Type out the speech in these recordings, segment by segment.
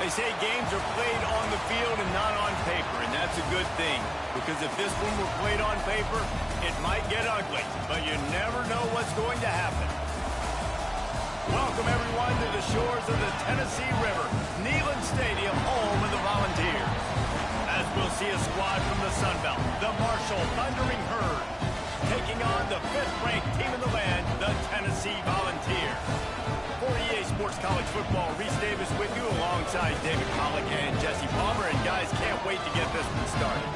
They say games are played on the field and not on paper, and that's a good thing. Because if this one were played on paper, it might get ugly, but you never know what's going to happen. Welcome, everyone, to the shores of the Tennessee River, Neyland Stadium, home of the Volunteers. As we'll see a squad from the Sun Belt, the Marshall Thundering Herd, taking on the 5th-ranked team in the land, the Tennessee Volunteers. For EA Sports College Football, Reese Davis with you alongside David Pollack and Jesse Palmer. And guys, can't wait to get this one started.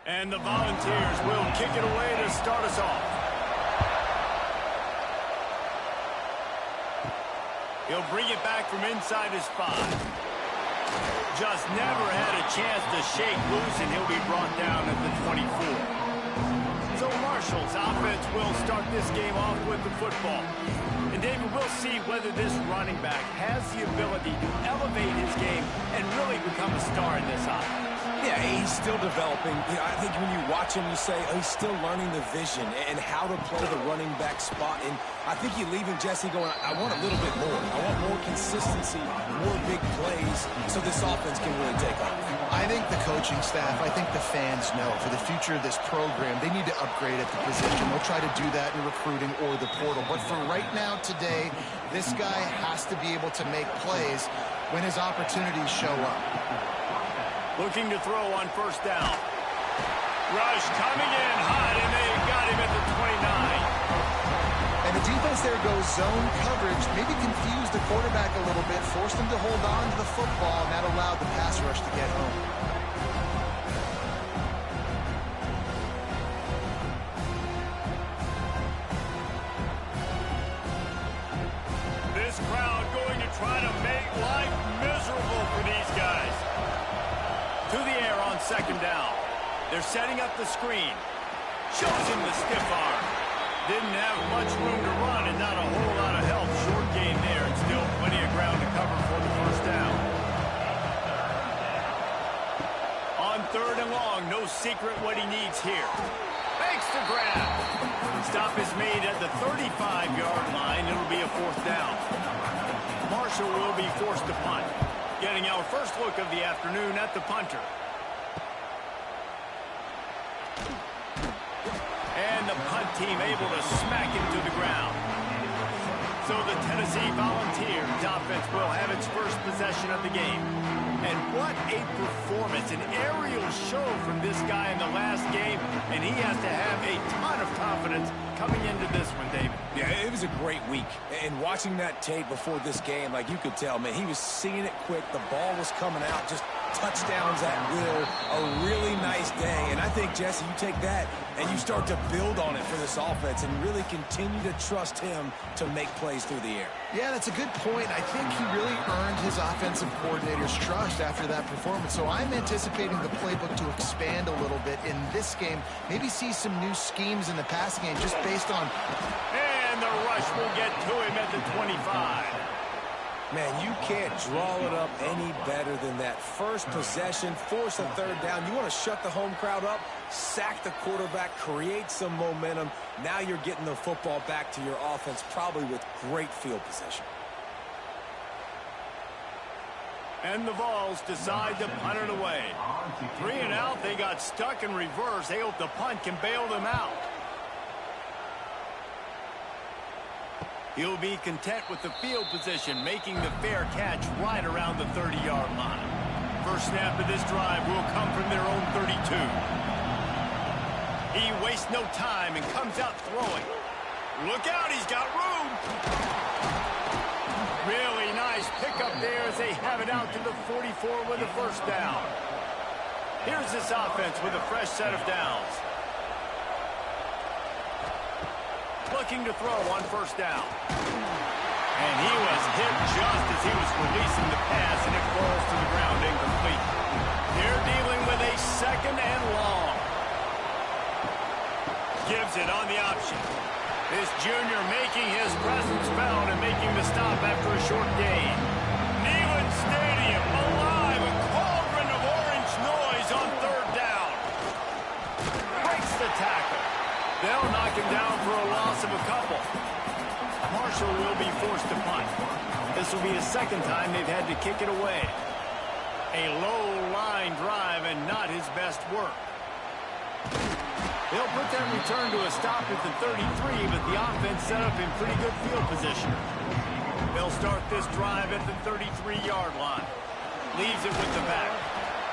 And the Volunteers will kick it away to start us off. He'll bring it back from inside his 5. Just never had a chance to shake loose, and he'll be brought down at the 24. So Marshall's offense will start this game off with the football. And David, we'll see whether this running back has the ability to elevate his game and really become a star in this offense. Yeah, he's still developing. You know, I think when you watch him, you say, oh, he's still learning the vision and how to play the running back spot. And I think you leave him, Jesse, going, I want a little bit more. I want more consistency, more big plays, so this offense can really take off. I think the coaching staff, I think the fans know for the future of this program, they need to upgrade at the position. They'll try to do that in recruiting or the portal. But for right now, today, this guy has to be able to make plays when his opportunities show up. Looking to throw on first down. Rush coming in hot, and they got him at the 29. And the defense there goes zone coverage, maybe confused the quarterback a little bit, forced him to hold on to the football, and that allowed the pass rush to get home. This crowd going to try to make life miserable for these guys. To the air on second down. They're setting up the screen. Shows him the stiff arm. Didn't have much room to run and not a whole lot of help. Short gain there and still plenty of ground to cover for the first down. On third and long, no secret what he needs here. Makes the grab. Stop is made at the 35-yard line. It'll be a fourth down. Marshall will be forced to punt. Getting our first look of the afternoon at the punter. And the punt team able to smack him to the ground. So the Tennessee Volunteers offense will have its first possession of the game. And what a performance, an aerial show from this guy in the last game. And he has to have a ton of confidence coming into this one, David. Yeah, it was a great week. And watching that tape before this game, like you could tell, man, he was seeing it quick. The ball was coming out, just touchdowns at will. A really nice day. And I think, Jesse, you take that and you start to build on it for this offense and really continue to trust him to make plays through the air. Yeah, that's a good point. I think he really earned his offensive coordinator's trust after that performance. So I'm anticipating the playbook to expand a little bit in this game. Maybe see some new schemes in the passing game just based on... And the rush will get to him at the 25. Man, you can't draw it up any better than that. First possession, force a third down. You want to shut the home crowd up, sack the quarterback, create some momentum. Now you're getting the football back to your offense, probably with great field position. And the Vols decide to punt it away. 3 and out, they got stuck in reverse. They hope the punt can bail them out. He'll be content with the field position, making the fair catch right around the 30-yard line. First snap of this drive will come from their own 32. He wastes no time and comes out throwing. Look out, he's got room. Really nice pickup there as they have it out to the 44 with a first down. Here's this offense with a fresh set of downs. Looking to throw on first down. And he was hit just as he was releasing the pass, and it falls to the ground incomplete. They're dealing with a second and long. Gives it on the option. This junior making his presence felt and making the stop after a short gain. Neyland Stadium alive, a cauldron of orange noise on third down. Breaks the tackle. They'll knock him down for a loss of a couple. Marshall will be forced to punt. This will be the second time they've had to kick it away. A low-line drive and not his best work. They'll put that return to a stop at the 33, but the offense set up in pretty good field position. They'll start this drive at the 33-yard line. Leaves it with the back.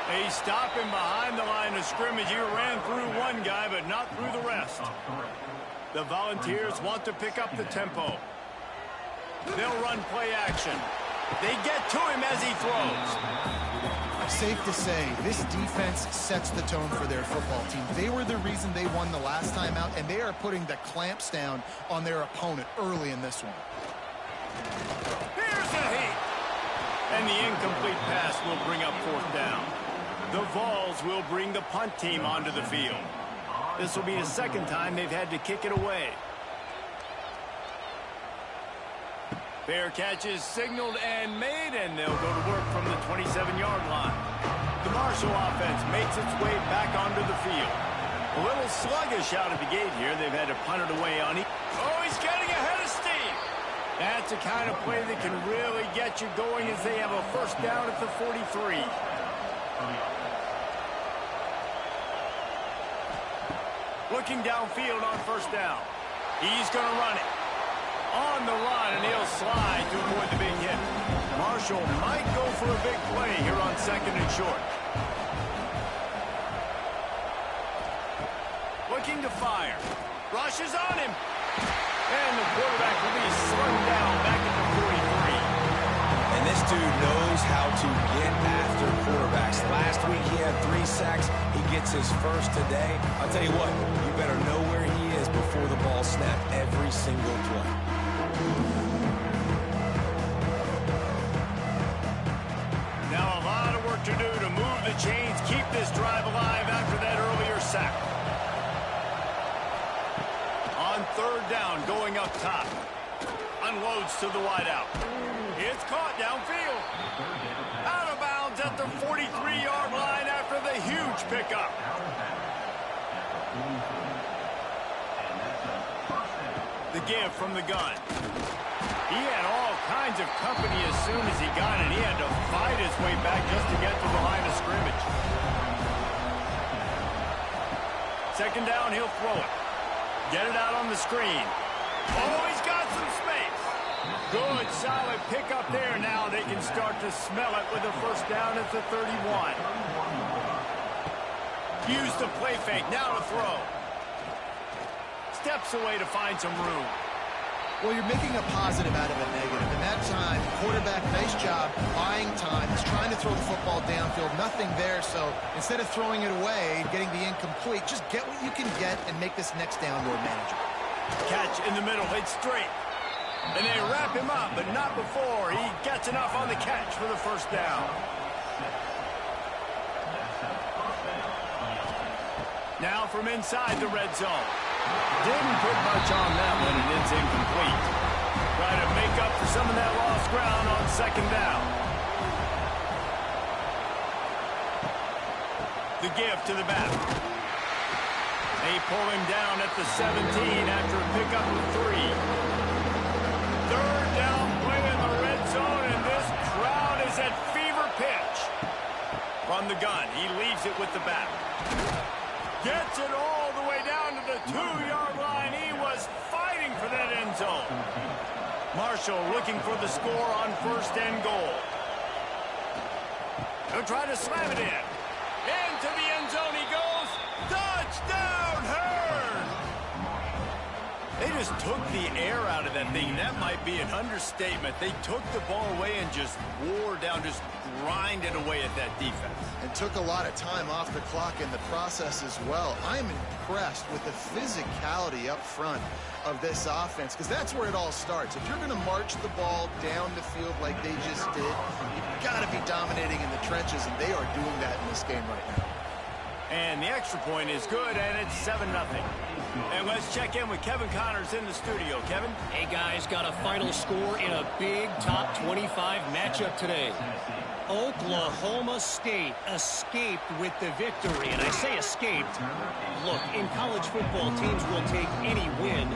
They stop him behind the line of scrimmage. He ran through one guy, but not through the rest. The Volunteers want to pick up the tempo. They'll run play action. They get to him as he throws. Safe to say, this defense sets the tone for their football team. They were the reason they won the last time out, and they are putting the clamps down on their opponent early in this one. Here's a hit. And the incomplete pass will bring up fourth down. The Vols will bring the punt team onto the field. This will be the second time they've had to kick it away. Fair catch is signaled and made, and they'll go to work from the 27-yard line. The Marshall offense makes its way back onto the field. A little sluggish out of the gate here. They've had to punt it away on it. Oh, he's getting ahead of steam. That's the kind of play that can really get you going as they have a first down at the 43. Looking downfield on first down. He's going to run it. On the run, and he'll slide to avoid the big hit. Marshall might go for a big play here on second and short. Looking to fire. Rushes on him. And the quarterback will be slung down back at the 43. And this dude knows how to get after quarterbacks. Last week he had 3 sacks. He gets his first today. I'll tell you what, you better know where he is before the ball snapped every single play. Now a lot of work to do to move the chains, keep this drive alive after that earlier sack. On third down, going up top. Unloads to the wideout. It's caught downfield. Out of bounds at the 43-yard line after the huge pickup. The give from the gun. He had all kinds of company as soon as he got it. He had to fight his way back just to get to the line of scrimmage. Second down, he'll throw it. Get it out on the screen. Oh, he's got some space. Good, solid pickup there. Now they can start to smell it with a first down at the 31. Use the play fake. Now to throw. Steps away to find some room. Well, you're making a positive out of a negative. And that time, quarterback, nice job, buying time. He's trying to throw the football downfield. Nothing there, so instead of throwing it away, getting the incomplete, just get what you can get and make this next down more manageable. Catch in the middle. It's straight. And they wrap him up, but not before he gets enough on the catch for the first down. Now from inside the red zone. Didn't put much on that one, and it's incomplete. Try to make up for some of that lost ground on second down. The give to the back. They pull him down at the 17 after a pickup of 3. Third down play in the red zone, and this crowd is at fever pitch. From the gun, he leaves it with the back. Gets it all the way down to the 2-yard line. He was fighting for that end zone. Marshall looking for the score on first and goal. He'll try to slam it in. Into the end zone he goes. Touchdown, Herd! They just took the air out of that thing. That might be an understatement. They took the ball away and just wore down, just grinded away at that defense. And took a lot of time off the clock in the process as well. I'm impressed with the physicality up front of this offense, because that's where it all starts. If you're going to march the ball down the field like they just did, you've got to be dominating in the trenches, and they are doing that in this game right now. And the extra point is good, and it's 7-0. And let's check in with Kevin Connors in the studio. Kevin? Hey, guys, got a final score in a big top 25 matchup today. Oklahoma State escaped with the victory. And I say escaped. Look, in college football, teams will take any win.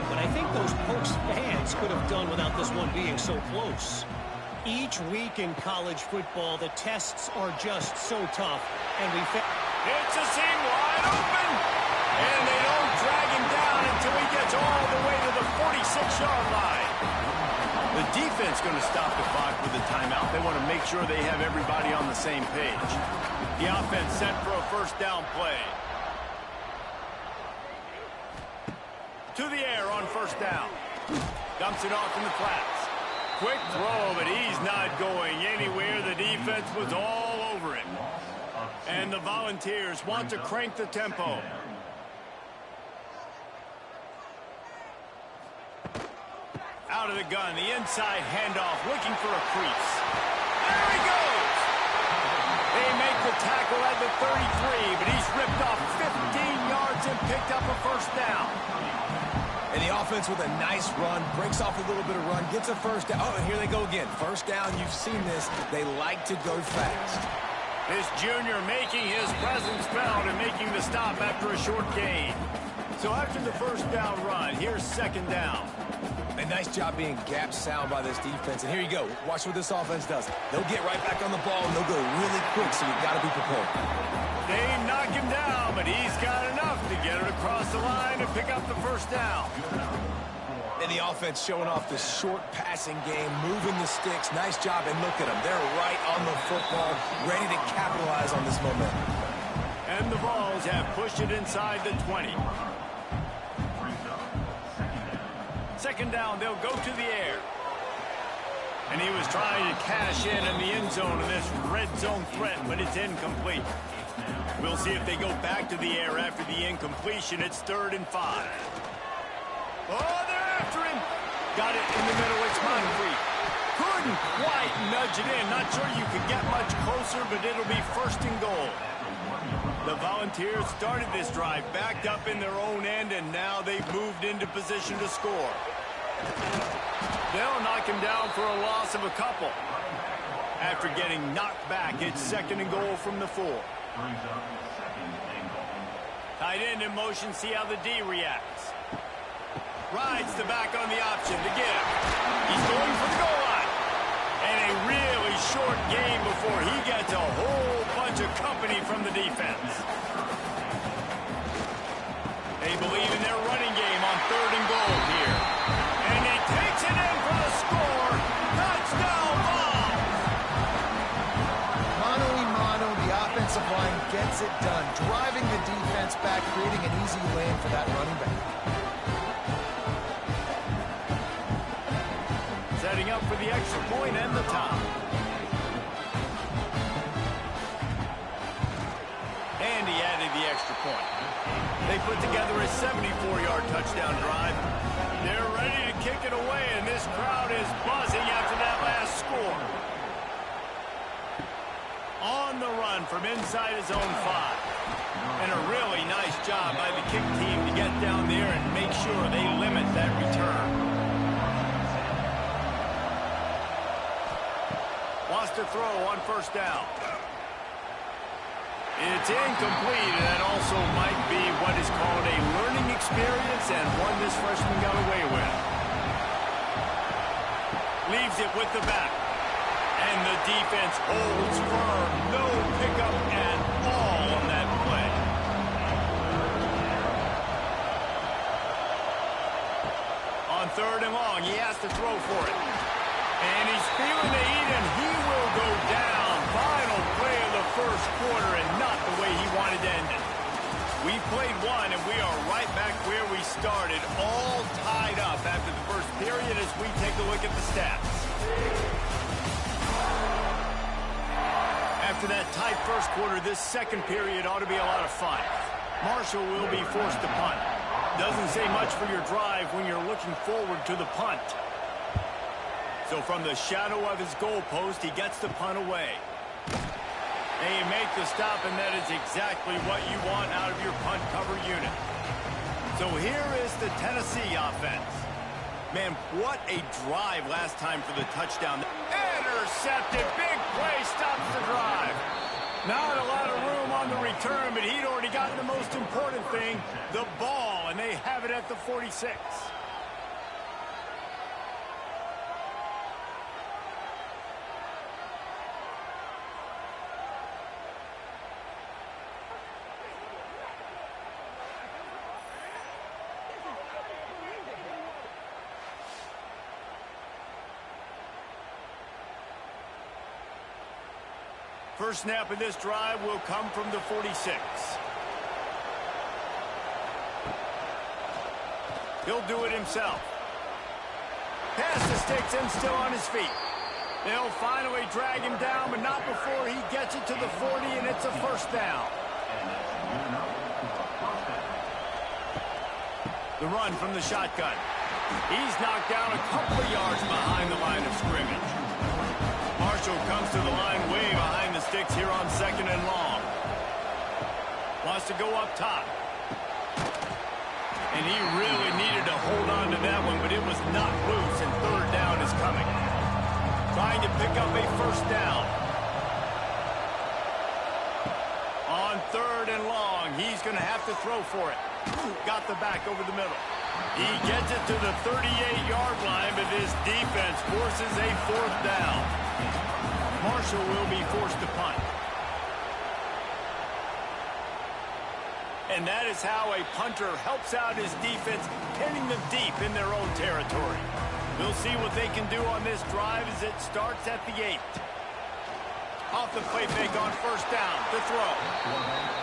But I think those Pokes fans could have done without this one being so close. Each week in college football, the tests are just so tough. And it's a seam wide open. And they don't drag him down until he gets all the way to the 46-yard line. The defense going to stop the clock with a timeout. They want to make sure they have everybody on the same page. The offense set for a first down play. To the air on first down. Dumps it off in the flats. Quick throw, but he's not going anywhere. The defense was all over him. And the Volunteers want to crank the tempo. Out of the gun, the inside handoff, looking for a crease. There he goes! They make the tackle at the 33, but he's ripped off 15 yards and picked up a first down. And the offense with a nice run, breaks off a little bit of run, gets a first down. Oh, and here they go again. First down, you've seen this. They like to go fast. This junior making his presence felt and making the stop after a short gain. So after the first down run, here's second down. A nice job being gap sound by this defense. And here you go. Watch what this offense does. They'll get right back on the ball, and they'll go really quick, so you've got to be prepared. They knock him down, but he's got enough to get it across the line and pick up the first down. And the offense showing off this short passing game, moving the sticks. Nice job, and look at them. They're right on the football, ready to capitalize on this momentum. And the Vols have pushed it inside the 20. Second down, they'll go to the air. And he was trying to cash in the end zone in this red zone threat, but it's incomplete. We'll see if they go back to the air after the incompletion. It's 3rd and 5. Oh, they're after him. Got it in the middle. It's Moncrief. Couldn't quite nudge it in. Not sure you could get much closer, but it'll be 1st and goal. The Volunteers started this drive backed up in their own end, and now they've moved into position to score. They'll knock him down for a loss of a couple. After getting knocked back, it's 2nd and goal from the 4. Tight end in motion, see how the D reacts. Rides the back on the option to give. He's going for the goal line. And a really short game before he gets a whole bunch of company from the defense. They believe in their running game on 3rd and goal here. And he takes it in for the score. Touchdown, Vols! Mano a mano, the offensive line gets it done, driving the defense back, creating an easy lane for that running back. Setting up for the extra point and the top. And he added the extra point. They put together a 74-yard touchdown drive. They're ready to kick it away, and this crowd is buzzing after that last score. On the run from inside his own 5. And a really nice job by the kick team to get down there and make sure they limit that return. Wants to throw on first down. It's incomplete, and that also might be what is called a learning experience and one this freshman got away with. Leaves it with the back. And the defense holds firm. No pickup at all on that play. On 3rd and long, he has to throw for it. And he's feeling the heat, and he will go down. Final play of the first quarter, and not the way he wanted to end it. We played one, and we are right back where we started, all tied up after the first period as we take a look at the stats. After that tight first quarter, this second period ought to be a lot of fun. Marshall will be forced to punt. Doesn't say much for your drive when you're looking forward to the punt. So from the shadow of his goalpost, he gets the punt away. And you make the stop, and that is exactly what you want out of your punt cover unit. So here is the Tennessee offense. Man, what a drive last time for the touchdown. Intercepted. Big play stops the drive. Not a lot of room on the return, but he'd already gotten the most important thing, the ball, and they have it at the 46. First snap of this drive will come from the 46. He'll do it himself. Pass the sticks and still on his feet. They'll finally drag him down, but not before he gets it to the 40, and it's a first down. The run from the shotgun. He's knocked down a couple of yards behind the line of scrimmage. Marshall comes to the line way behind the sticks here on 2nd and long. Wants to go up top. And he really needed to hold on to that one, but it was not loose, and 3rd down is coming. Trying to pick up a first down. On 3rd and long, he's going to have to throw for it. Got the back over the middle. He gets it to the 38-yard line, but his defense forces a 4th down. Marshall will be forced to punt. And that is how a punter helps out his defense, pinning them deep in their own territory. We'll see what they can do on this drive as it starts at the 8. Off the play fake on first down to throw.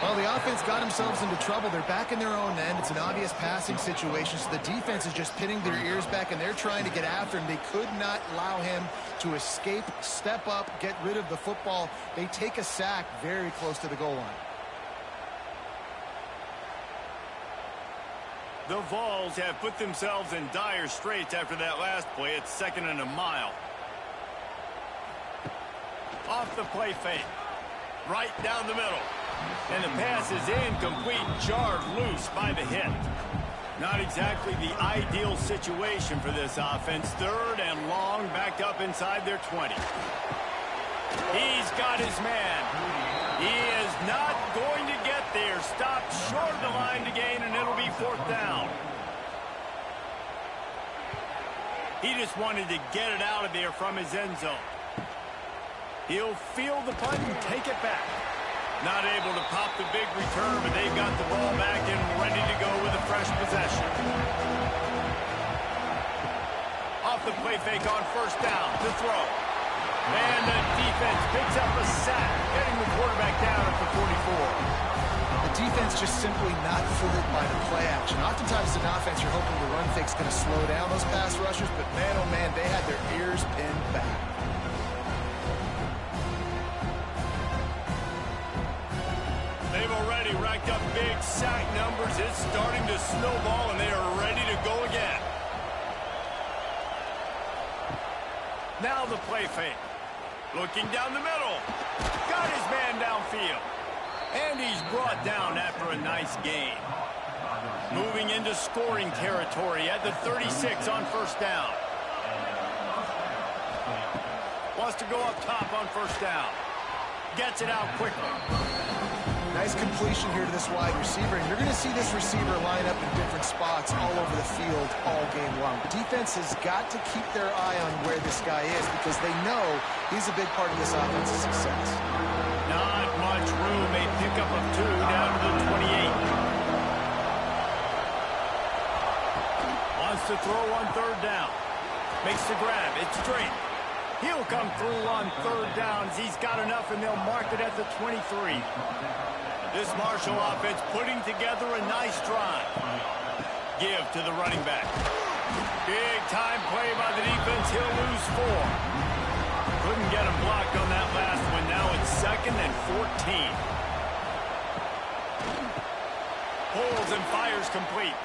Well, the offense got themselves into trouble. They're back in their own end. It's an obvious passing situation, so the defense is just pinning their ears back, and they're trying to get after him. They could not allow him to escape, step up, get rid of the football. They take a sack very close to the goal line. The Vols have put themselves in dire straits after that last play. It's 2nd and a mile. Off the play fake. Right down the middle. And the pass is incomplete, jarred loose by the hit. Not exactly the ideal situation for this offense. 3rd and long, backed up inside their 20. He's got his man. He is not going to get there. Stopped short of the line to gain, and it'll be 4th down. He just wanted to get it out of there from his end zone. He'll field the punt and take it back. Not able to pop the big return, but they've got the ball back and ready to go with a fresh possession. Off the play fake on first down to throw. And the defense picks up a sack, getting the quarterback down at the 44. The defense just simply not fooled by the play action. Oftentimes, as an offense, you're hoping the run fake's going to slow down those pass rushers, but man, oh man, they had their ears pinned back. They've already racked up big sack numbers. It's starting to snowball, and they are ready to go again. Now the play fake. Looking down the middle. Got his man downfield. And he's brought down after a nice gain. Moving into scoring territory at the 36 on first down. Wants to go up top on first down. Gets it out quickly. Nice completion here to this wide receiver, and you're going to see this receiver line up in different spots all over the field all game long. The defense has got to keep their eye on where this guy is because they know he's a big part of this offense's success. Not much room. A pickup of 2 down to the 28. Wants to throw on third down. Makes the grab. It's straight. He'll come through on third downs. He's got enough, and they'll mark it at the 23. This Marshall offense putting together a nice drive. Give to the running back. Big time play by the defense. He'll lose 4. Couldn't get him blocked on that last one. Now it's 2nd and 14. Pulls and fires complete.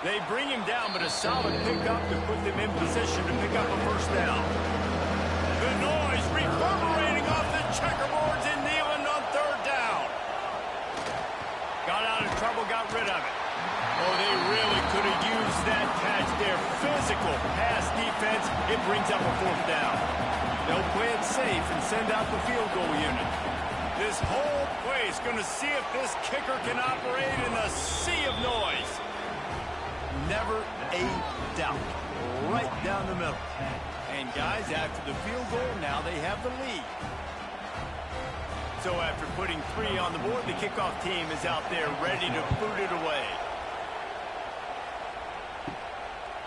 They bring him down, but a solid pickup to put them in position to pick up a first down. The noise reverberating off the checkerboards in Neyland It brings up a 4th down. They'll play it safe and send out the field goal unit. This whole play is going to see if this kicker can operate in a sea of noise. Never a doubt. Right down the middle. And guys, after the field goal, now they have the lead. So after putting 3 on the board, the kickoff team is out there ready to boot it away.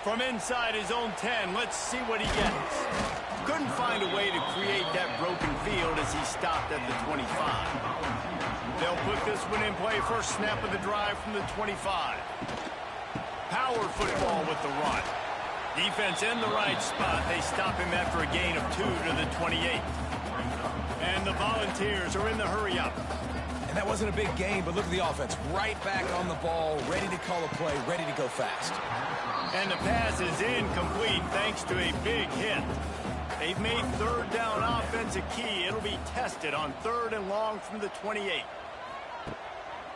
From inside his own 10, let's see what he gets. Couldn't find a way to create that broken field as he stopped at the 25. They'll put this one in play. First snap of the drive from the 25. Power football with the run. Defense in the right spot. They stop him after a gain of 2 to the 28. And the Volunteers are in the hurry-up. And that wasn't a big gain, but look at the offense. Right back on the ball, ready to call a play, ready to go fast. And the pass is incomplete thanks to a big hit. They've made 3rd down offense a key. It'll be tested on 3rd and long from the 28.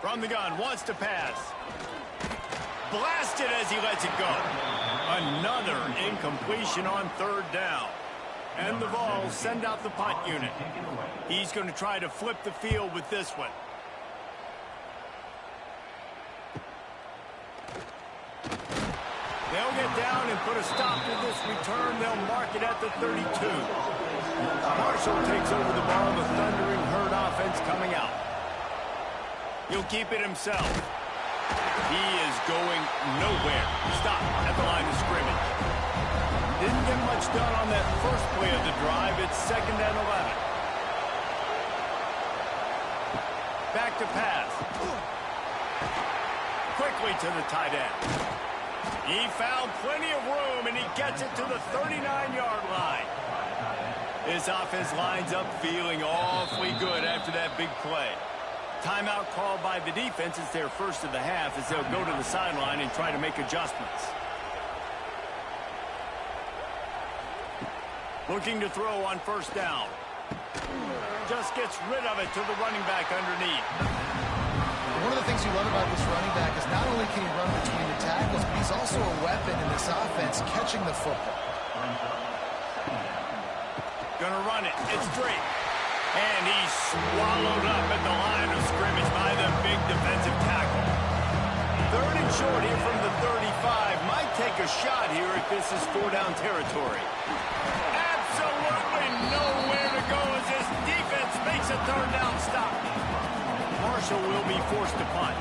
From the gun, wants to pass. Blasted as he lets it go. Another incompletion on 3rd down. And the Vols send out the punt unit. He's going to try to flip the field with this one. They'll get down and put a stop to this return. They'll mark it at the 32. Marshall takes over the ball. The thundering herd offense coming out. He'll keep it himself. He is going nowhere. Stop at the line of scrimmage. Didn't get much done on that first play of the drive. It's 2nd and 11. Back to pass. Quickly to the tight end. He found plenty of room, and he gets it to the 39-yard line. This offense lines up feeling awfully good after that big play. Timeout called by the defense. It's their first of the half as they'll go to the sideline and try to make adjustments. Looking to throw on 1st down. Just gets rid of it to the running back underneath. One of the things you love about this running back is not only can he run between the tackles, but he's also a weapon in this offense, catching the football. Gonna run it. It's Drake. And he's swallowed up at the line of scrimmage by the big defensive tackle. 3rd and short here from the 35. Might take a shot here if this is 4-down territory. Absolutely nowhere to go as this defense makes a 3rd down stop. Marshall will be forced to punt.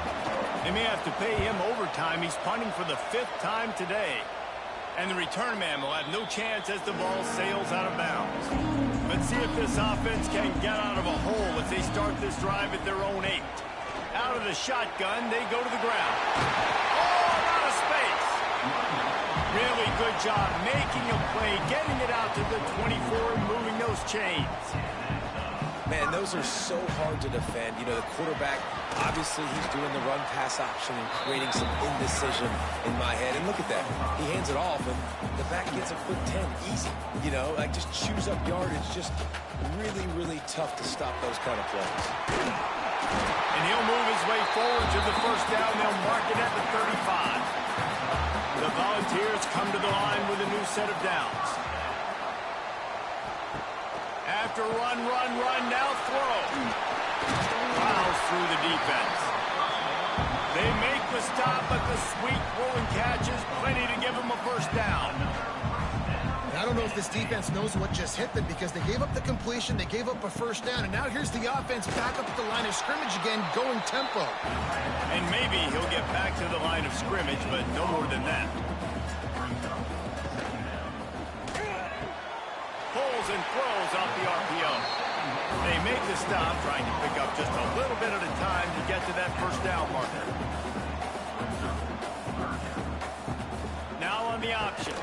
They may have to pay him overtime. He's punting for the 5th time today. And the return man will have no chance as the ball sails out of bounds. Let's see if this offense can get out of a hole as they start this drive at their own 8. Out of the shotgun, they go to the ground. Oh, out of space. Really good job making a play, getting it out to the 24 and moving those chains. Man, those are so hard to defend. You know, the quarterback, obviously he's doing the run-pass option and creating some indecision in my head. And look at that. He hands it off, and the back gets a quick 10. Easy. You know, like just chews up yardage. Just really, really tough to stop those kind of plays. And he'll move his way forward to the 1st down. They'll mark it at the 35. The Volunteers come to the line with a new set of downs. After run, now throw. Plows through the defense. They make the stop, but the sweet rolling catch is plenty to give them a 1st down. I don't know if this defense knows what just hit them because they gave up the completion, they gave up a 1st down, and now here's the offense back up at the line of scrimmage again, going tempo. And maybe he'll get back to the line of scrimmage, but no more than that. Pulls and throws off the RPO. They make the stop, trying to pick up just a little bit at a time to get to that 1st down marker. Now on the option.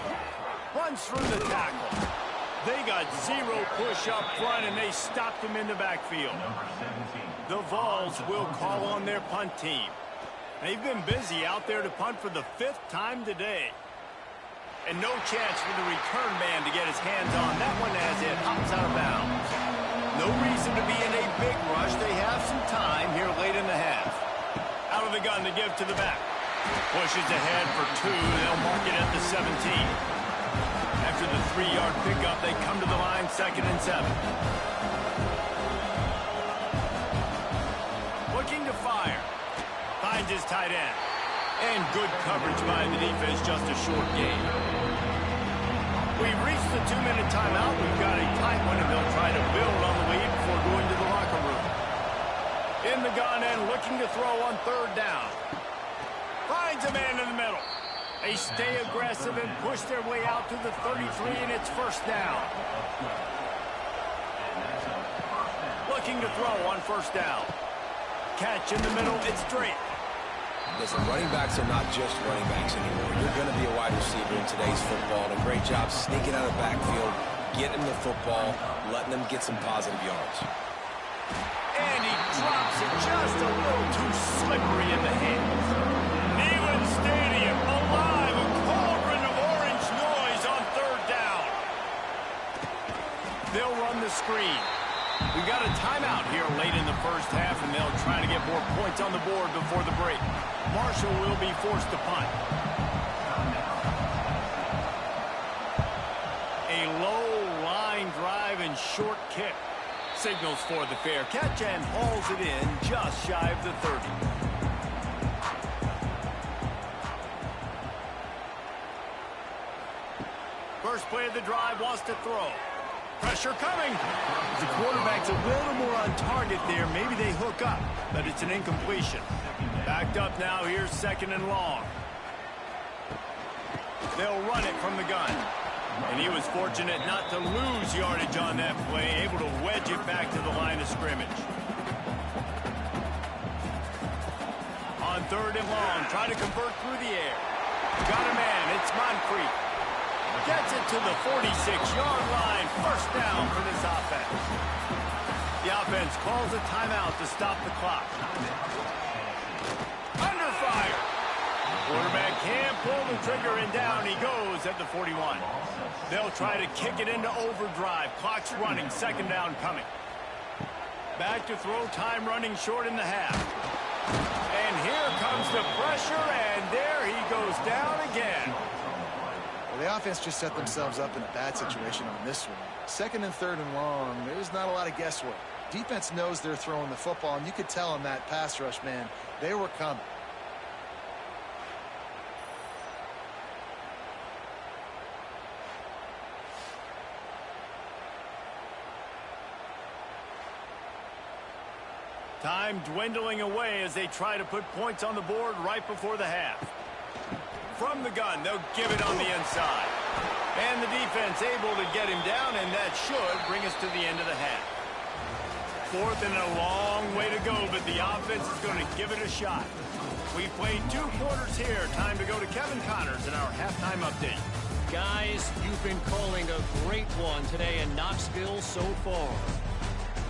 Runs through the tackle. They got 0 push up front, and they stopped him in the backfield. The Vols will call on their punt team. They've been busy out there to punt for the 5th time today. And no chance for the return man to get his hands on that one as it hops out of bounds. No reason to be in a big rush. They have some time here late in the half. Out of the gun to give to the back. Pushes ahead for 2. They'll mark it at the 17. After the 3-yard pickup, they come to the line, 2nd and 7. Looking to fire. Finds his tight end. And good coverage by the defense, just a short game. We've reached the 2-minute timeout. We've got a tight one, and they'll try to build on the lead before going to the locker room. In the gun and looking to throw on 3rd down. Finds a man in the middle. They stay aggressive and push their way out to the 33, and it's 1st down. Looking to throw on 1st down. Catch in the middle, it's Drake. Listen, running backs are not just running backs anymore. You're going to be a wide receiver in today's football, and a great job sneaking out of the backfield, getting the football, letting them get some positive yards. And he drops it just a little too slippery in the hands. Neyland Stadium alive, a cauldron of orange noise on 3rd down. They'll run the screen. We've got a timeout here late in the 1st half, and they'll try to get more points on the board before the break. Marshall will be forced to punt. A low line drive and short kick. Signals for the fair catch and hauls it in just shy of the 30. First play of the drive, wants to throw. Pressure coming. The quarterback's a little more on target there. Maybe they hook up, but it's an incompletion. Backed up now. Here's 2nd and long. They'll run it from the gun. And he was fortunate not to lose yardage on that play, able to wedge it back to the line of scrimmage. On 3rd and long, try to convert through the air. Got a man. It's Moncrief. Gets it to the 46-yard line. 1st down for this offense. The offense calls a timeout to stop the clock. Under fire. Quarterback can't pull the trigger, and down he goes at the 41. They'll try to kick it into overdrive. Clock's running. 2nd down coming. Back to throw, time running short in the half. And here comes the pressure, and there he goes down again. Well, the offense just set themselves up in a bad situation on this one. 2nd and 3rd and long, there's not a lot of guesswork. Defense knows they're throwing the football, and you could tell on that pass rush, man, they were coming. Time dwindling away as they try to put points on the board right before the half. From the gun, they'll give it on the inside. And the defense able to get him down, and that should bring us to the end of the half. 4th and a long way to go, but the offense is going to give it a shot. We've played 2 quarters here. Time to go to Kevin Connors in our halftime update. Guys, you've been calling a great one today in Knoxville so far.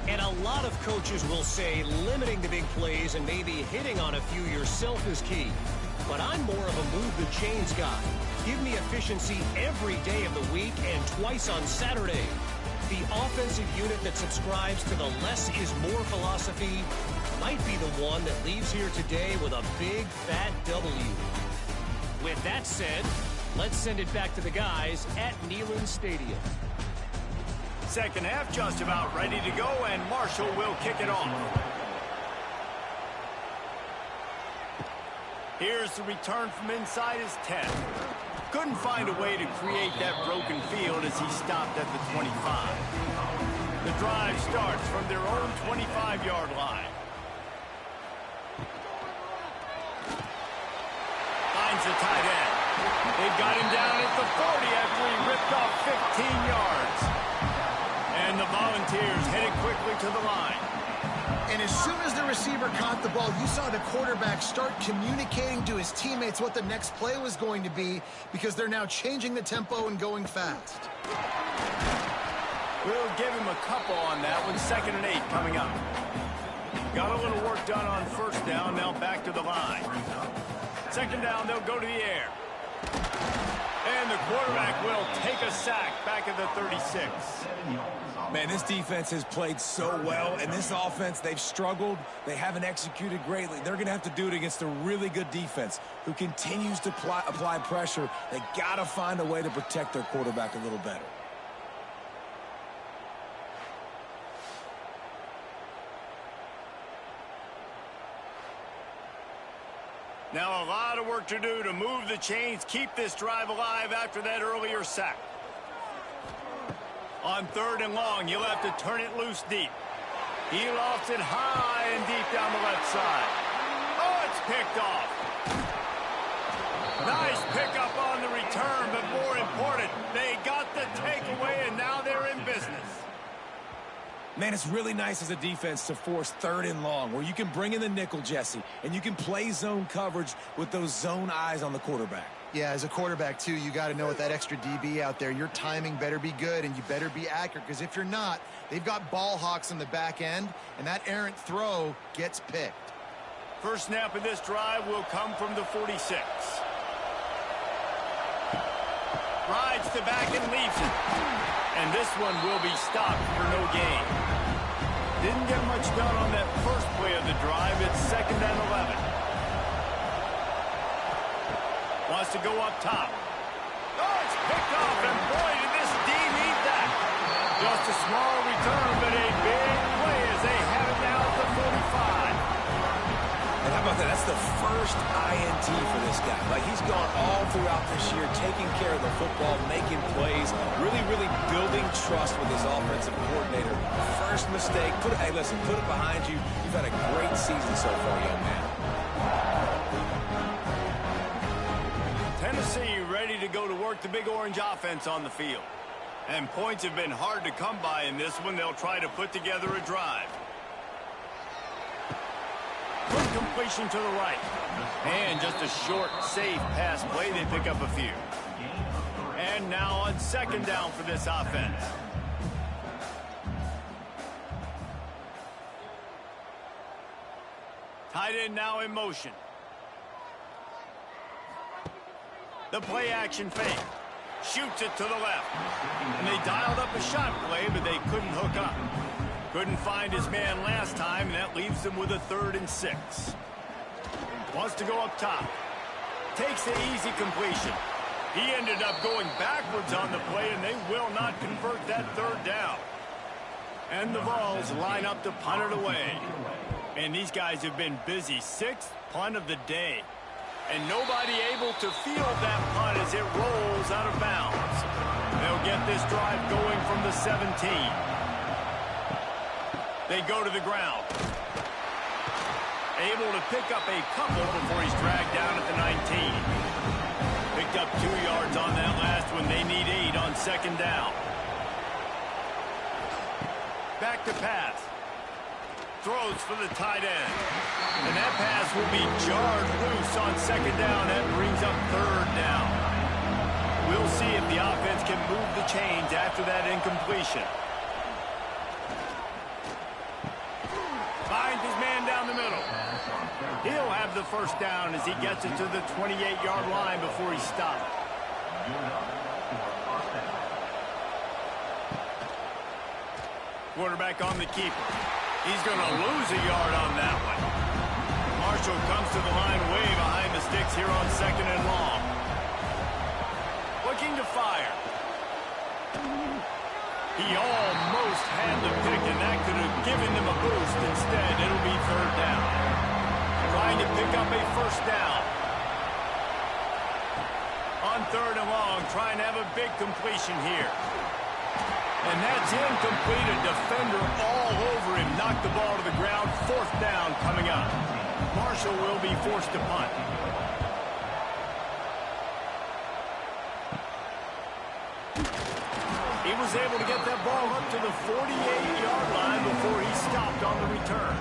And a lot of coaches will say limiting the big plays and maybe hitting on a few yourself is key. But I'm more of a move the chains guy. Give me efficiency every day of the week and twice on Saturday. The offensive unit that subscribes to the less is more philosophy might be the one that leaves here today with a big fat W. With that said, let's send it back to the guys at Neyland Stadium. 2nd half just about ready to go, and Marshall will kick it off. Here's the return from inside his 10. Couldn't find a way to create that broken field as he stopped at the 25. The drive starts from their own 25-yard line. Finds the tight end. They've got him down at the 40 after he ripped off 15 yards. And the Volunteers headed quickly to the line. And as soon as the receiver caught the ball, you saw the quarterback start communicating to his teammates what the next play was going to be, because they're now changing the tempo and going fast. We'll give him a couple on that one. 2nd and 8 coming up. Got a little work done on 1st down. Now back to the line. 2nd down, they'll go to the air. And the quarterback will take a sack back at the 36. Man, this defense has played so well, and this offense, they've struggled. They haven't executed greatly. They're going to have to do it against a really good defense who continues to apply pressure. They got to find a way to protect their quarterback a little better. Now a lot of work to do to move the chains, keep this drive alive after that earlier sack. On 3rd and long, you'll have to turn it loose deep. He lofts it high and deep down the left side. Oh, it's picked off. Nice pickup on the return, but more important, they got the takeaway, and now they're in business. Man, it's really nice as a defense to force 3rd and long, where you can bring in the nickel, Jesse, and you can play zone coverage with those zone eyes on the quarterback. Yeah, as a quarterback, too, you got to know with that extra DB out there, your timing better be good and you better be accurate, because if you're not, they've got ball hawks on the back end, and that errant throw gets picked. First snap of this drive will come from the 46. Rides to back and leaves it. And this one will be stopped for no gain. Didn't get much done on that first play of the drive. It's 2nd and 11. Wants to go up top. Oh, it's picked off, and boy, did this D need that. Just a small return, but a big play as they have it now at the 45. And how about that? That's the first INT for this guy. Like, he's gone all throughout this year, taking care of the football, making plays, really building trust with his offensive coordinator. First mistake, hey, listen, put it behind you. You've had a great season so far, young man. Tennessee ready to go to work the Big Orange offense on the field. And points have been hard to come by in this one. They'll try to put together a drive. Quick completion to the right. And just a short, safe pass play. They pick up a few. And now on 2nd down for this offense. Tight end now in motion. The play action fake. Shoots it to the left. And they dialed up a shot play, but they couldn't hook up. Couldn't find his man last time, and that leaves them with a 3rd and 6. Wants to go up top. Takes the easy completion. He ended up going backwards on the play, and they will not convert that 3rd down. And the Vols line up to punt it away. And these guys have been busy. 6th punt of the day. And nobody able to field that punt as it rolls out of bounds. They'll get this drive going from the 17. They go to the ground. Able to pick up a couple before he's dragged down at the 19. Picked up 2 yards on that last one. They need 8 on 2nd down. Back to pass. Throws for the tight end. And that pass will be jarred loose on 2nd down. That brings up 3rd down. We'll see if the offense can move the chains after that incompletion. Finds his man down the middle. He'll have the first down as he gets it to the 28-yard line before he stopped. Quarterback on the keeper. He's going to lose a yard on that one. Marshall comes to the line way behind the sticks here on 2nd and long. Looking to fire. He almost had the pick, and that could have given them a boost. Instead, it'll be 3rd down. Trying to pick up a 1st down. On 3rd and long, trying to have a big completion here. And that's incomplete. A defender all over him. Knocked the ball to the ground. 4th down coming up. Marshall will be forced to punt. He was able to get that ball up to the 48-yard line before he stopped on the return.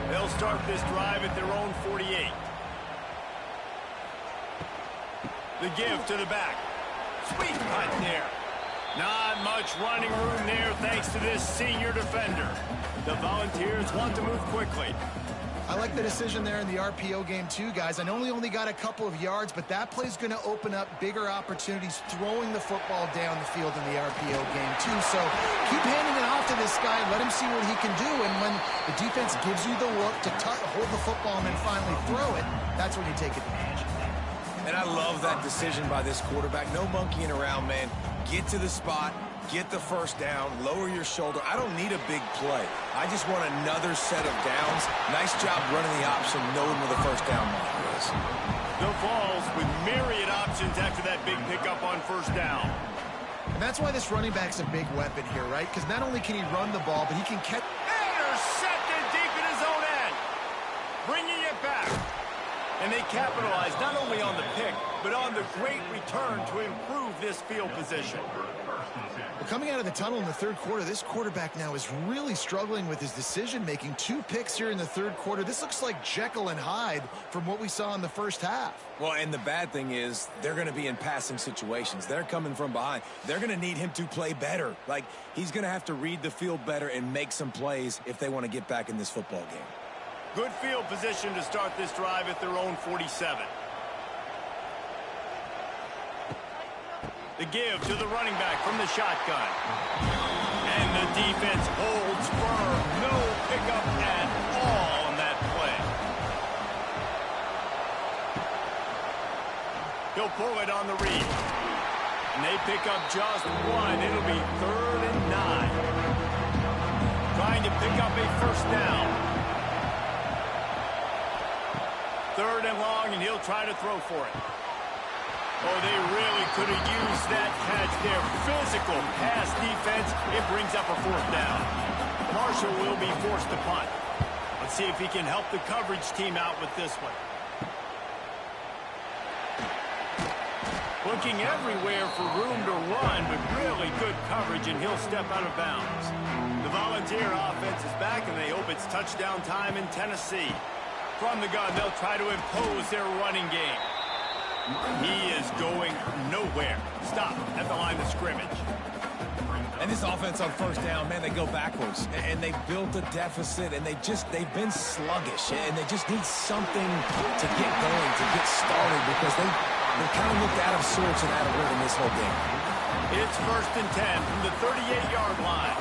They'll start this drive at their own 48. The give to the back. Sweet punt there. Not much running room there thanks to this senior defender. The Volunteers want to move quickly. I like the decision there in the RPO game too, guys. I know he only got a couple of yards, but that play's going to open up bigger opportunities throwing the football down the field in the RPO game too. So keep handing it off to this guy. Let him see what he can do. And when the defense gives you the look to hold the football and then finally throw it, that's when you take advantage. And I love that decision by this quarterback. No monkeying around, man. Get to the spot. Get the first down, lower your shoulder. I don't need a big play. I just want another set of downs. Nice job running the option, knowing where the first down marker is. The Vols with myriad options after that big pickup on first down. And that's why this running back's a big weapon here, right? Because not only can he run the ball, but he can catch... Intercepted deep in his own end. Bringing it back. And they capitalize not only on the pick, but on the great return to improve this field position. Well, coming out of the tunnel in the third quarter, this quarterback now is really struggling with his decision-making. 2 picks here in the third quarter. This looks like Jekyll and Hyde from what we saw in the first half. Well, and the bad thing is they're going to be in passing situations. They're coming from behind. They're going to need him to play better. Like, he's going to have to read the field better and make some plays if they want to get back in this football game. Good field position to start this drive at their own 47. The give to the running back from the shotgun. And the defense holds firm. No pickup at all on that play. He'll pull it on the read. And they pick up just 1. It'll be 3rd and 9. Trying to pick up a first down. 3rd and long, and he'll try to throw for it. Oh, they really could have used that catch there. Physical pass defense. It brings up a 4th down. Marshall will be forced to punt. Let's see if he can help the coverage team out with this one. Looking everywhere for room to run, but really good coverage, and he'll step out of bounds. The Volunteer offense is back, and they hope it's touchdown time in Tennessee. From the gun, they'll try to impose their running game. He is going nowhere. Stop at the line of scrimmage. And this offense on first down, man, they go backwards. And they built a deficit, and they've been sluggish. And they just need something to get going, to get started, because they kind of looked out of sorts and out of rhythm this whole game. It's 1st and 10 from the 38-yard line.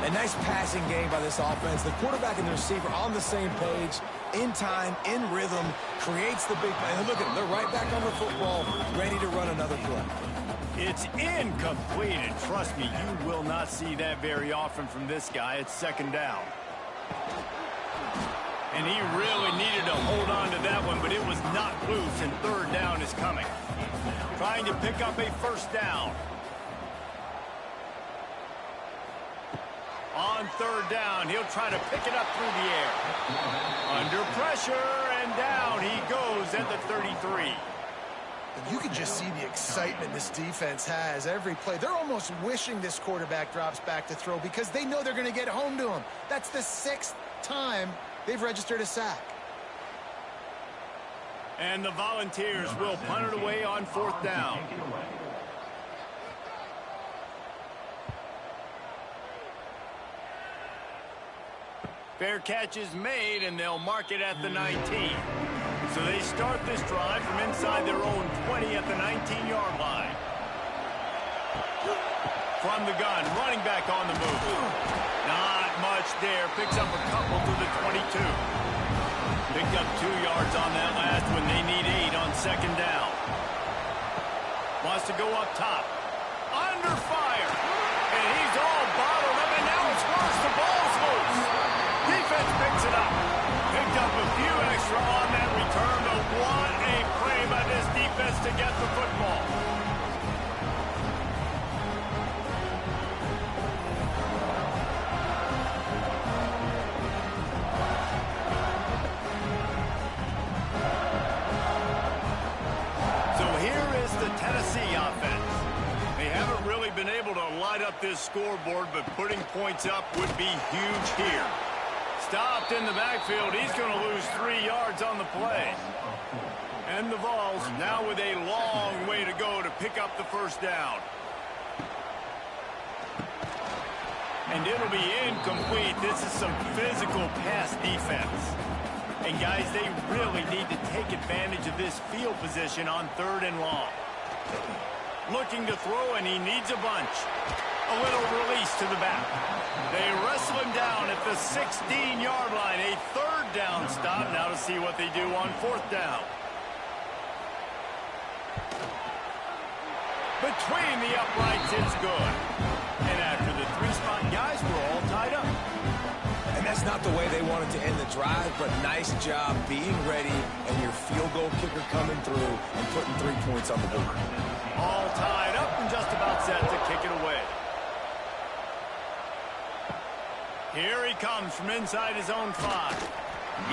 A nice passing game by this offense. The quarterback and the receiver on the same page, in time, in rhythm, creates the big play. And look at them. They're right back on the football, ready to run another play. It's incomplete, and trust me, you will not see that very often from this guy. It's 2nd down. And he really needed to hold on to that one, but it was not loose, and 3rd down is coming. Trying to pick up a first down. On 3rd down, he'll try to pick it up through the air. Under pressure, and down he goes at the 33. You can just see the excitement this defense has every play. They're almost wishing this quarterback drops back to throw because they know they're going to get home to him. That's the 6th time they've registered a sack. And the Volunteers will punt it away on 4th down. Fair catch is made, and they'll mark it at the 19. So they start this drive from inside their own 20 at the 19-yard line. From the gun, running back on the move. Not much there. Picks up a couple to the 22. Picked up 2 yards on that last one. They need 8 on 2nd down. Wants to go up top. Under fire. And he's all bottled up, and now it's worse. The ball's loose. Defense picks it up. Picked up a few extra on that return, but what a play by this defense to get the football. So here is the Tennessee offense. They haven't really been able to light up this scoreboard, but putting points up would be huge here. Stopped in the backfield. He's going to lose 3 yards on the play. And the Vols now with a long way to go to pick up the first down. And it'll be incomplete. This is some physical pass defense. And guys, they really need to take advantage of this field position on 3rd and long. Looking to throw, and he needs a bunch. A little release to the back. They wrestle him down at the 16-yard line. A 3rd down stop. Now to see what they do on 4th down. Between the uprights, it's good. And after the 3-spot, guys, we're all tied up. And that's not the way they wanted to end the drive, but nice job being ready and your field goal kicker coming through and putting 3 points on the board. All tied up and just about set to kick it away. Here he comes from inside his own 5.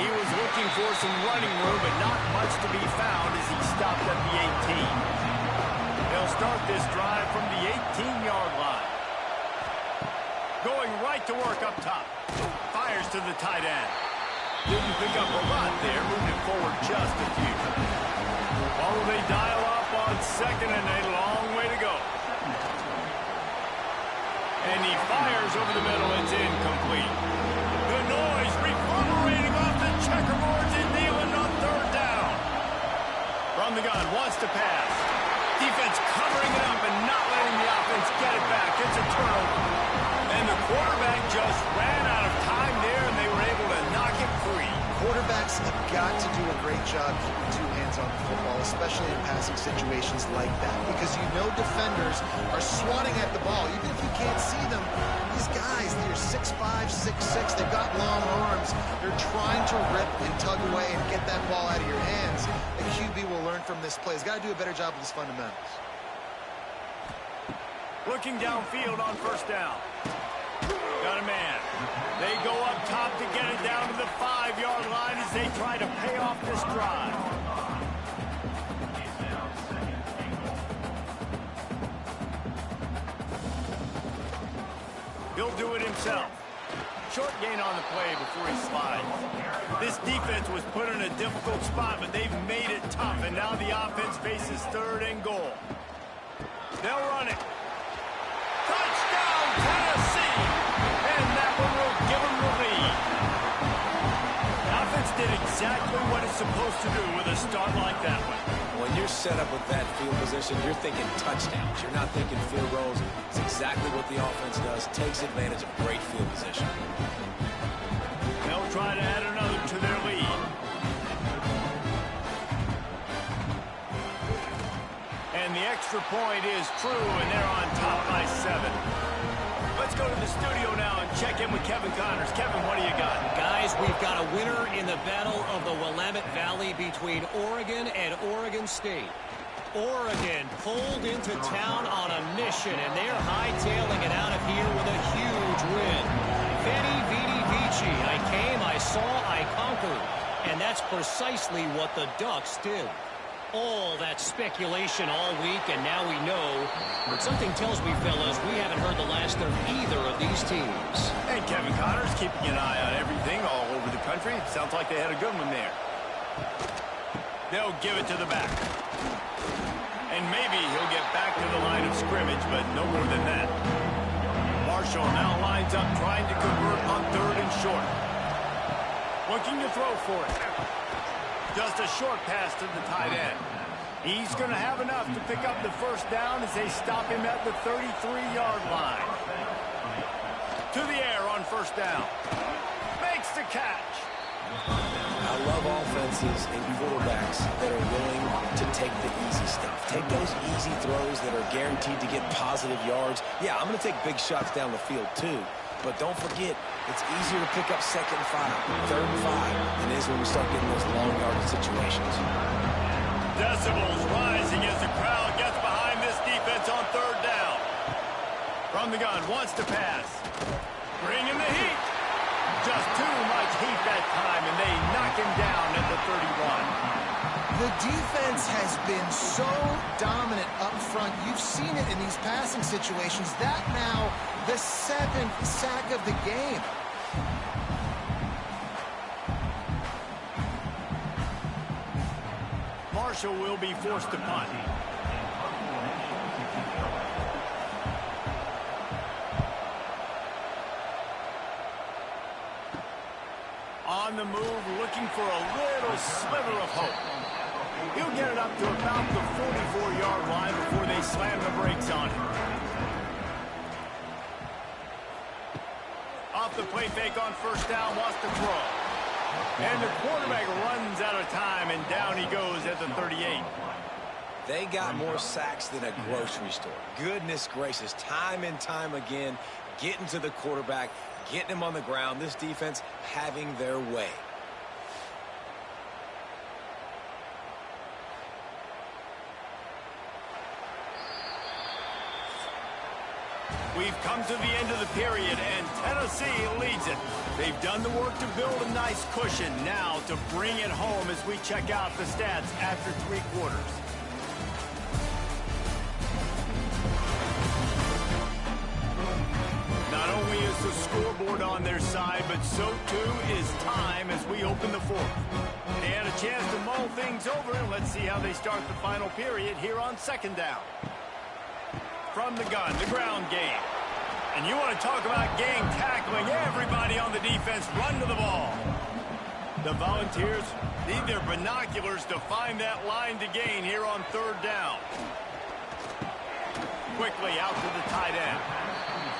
He was looking for some running room, but not much to be found as he stopped at the 18. They'll start this drive from the 18-yard line. Going right to work up top. Fires to the tight end. Didn't pick up a lot there, moving it forward just a few. While they dial up on 2nd and a long way to go. And he fires over the middle. It's incomplete. The noise reverberating off the checkerboards in Nealon on 3rd down. From the gun, wants to pass. Defense covering it up and not letting the offense get it back. It's a turnover. And the quarterback just ran out of time there, and they were able to knock it free. Quarterbacks have got to do a great job keeping 2 hands on the football, especially in passing situations like that, because you know defenders are swatting at the ball. Even if you can't see them, these guys, they're 6'5", 6'6", they've got long arms. They're trying to rip and tug away and get that ball out of your hands. The QB will learn from this play. He's got to do a better job with his fundamentals. Looking downfield on 1st down. Got a man. They go up top to get it down to the 5-yard line as they try to pay off this drive. He'll do it himself. Short gain on the play before he slides. This defense was put in a difficult spot, but they've made it tough, and now the offense faces 3rd and goal. They'll run it. Touchdown, Tennessee! And that one will give them the lead. The offense did exactly what it's supposed to do with a start like that one. When you're set up with that field position, you're thinking touchdowns. You're not thinking field goals. It's exactly what the offense does. Takes advantage of great field position. They'll try to add another to their lead. And the extra point is true, and they're on top by 7. Let's go to the studio now and check in with Kevin Connors. Kevin, what do you got? Guys, we've got a winner in the battle of the Willamette Valley between Oregon and Oregon State. Oregon pulled into town on a mission, and they're hightailing it out of here with a huge win. Veni, vidi, vici. I came, I saw, I conquered. And that's precisely what the Ducks did. All that speculation all week, and now we know. But something tells me, fellas, we haven't heard the last of either of these teams. And Kevin Connors keeping an eye on everything all over the country. Sounds like they had a good one there. They'll give it to the back. And maybe he'll get back to the line of scrimmage, but no more than that. Marshall now lines up trying to convert on 3rd and short. Looking to throw for it. Just a short pass to the tight end. He's going to have enough to pick up the 1st down as they stop him at the 33-yard line. To the air on 1st down. Makes the catch. I love offenses and quarterbacks that are willing to take the easy stuff. Take those easy throws that are guaranteed to get positive yards. Yeah, I'm going to take big shots down the field too. But don't forget, it's easier to pick up 2nd and 5, 3rd and 5 than it is when we start getting those long yardage situations. Decibels rising as the crowd gets behind this defense on 3rd down. From the gun, wants to pass. Bring in the heat. Just too much heat that time, and they knock him down at the 31. The defense has been so dominant up front. You've seen it in these passing situations. That now the 7th sack of the game. Marshall will be forced to punt. On the move, looking for a little sliver of hope. He'll get it up to about the 44-yard line before they slam the brakes on him. Off the play fake on first down, wants to throw. And the quarterback runs out of time, and down he goes at the 38. They got more sacks than a grocery store. Goodness gracious, time and time again, getting to the quarterback, getting him on the ground. This defense having their way. We've come to the end of the period, and Tennessee leads it. They've done the work to build a nice cushion. Now to bring it home as we check out the stats after 3 quarters. Not only is the scoreboard on their side, but so too is time as we open the 4th. They had a chance to mull things over, and let's see how they start the final period here on 2nd down. From the gun, the ground game. And you want to talk about gang tackling, everybody on the defense run to the ball. The Volunteers need their binoculars to find that line to gain here on 3rd down. Quickly out to the tight end.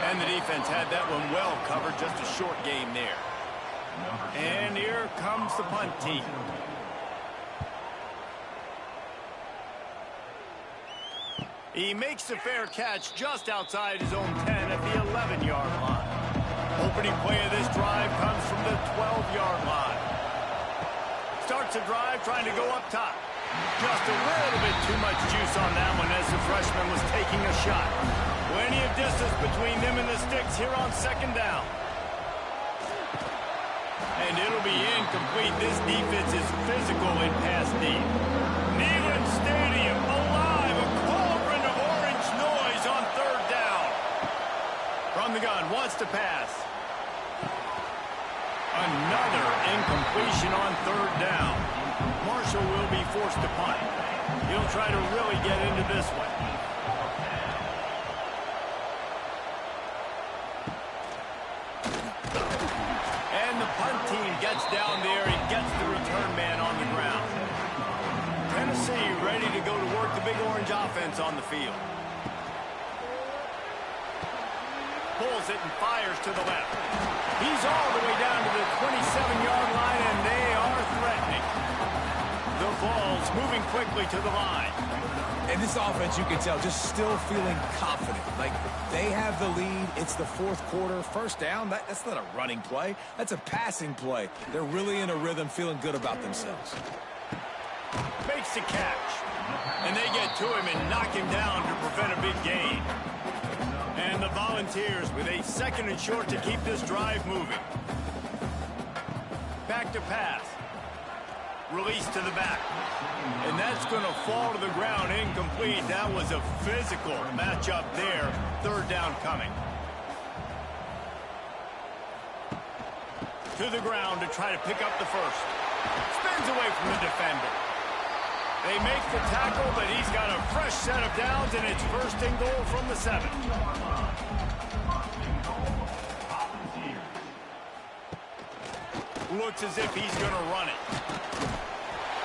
And the defense had that one well covered, just a short game there. And here comes the punt team. He makes the fair catch just outside his own 10 at the 11-yard line. Opening play of this drive comes from the 12-yard line. Starts a drive trying to go up top. Just a little bit too much juice on that one as the freshman was taking a shot. Plenty of distance between them and the sticks here on 2nd down. And it'll be incomplete. This defense is physical in pass deep. Neyland Stadium alive. A cauldron of orange noise on 3rd down. From the gun, wants to pass. Another incompletion on 3rd down. Marshall will be forced to punt. He'll try to really get into this one. And the punt team gets down there and gets the return man on the ground. Tennessee ready to go to work the Big Orange offense on the field. Pulls it and fires to the left. He's all the way down to the 27-yard line, and they are threatening. The Vols moving quickly to the line. And this offense, you can tell, just still feeling confident. Like, they have the lead. It's the 4th quarter. First down, that's not a running play. That's a passing play. They're really in a rhythm, feeling good about themselves. Makes the catch. And they get to him and knock him down to prevent a big gain. And the Volunteers with a 2nd and short to keep this drive moving. Back to pass. Release to the back. And that's going to fall to the ground incomplete. That was a physical matchup there. 3rd down coming. To the ground to try to pick up the first. Spins away from the defender. They make the tackle, but he's got a fresh set of downs, and it's 1st and goal from the 7. Looks as if he's going to run it.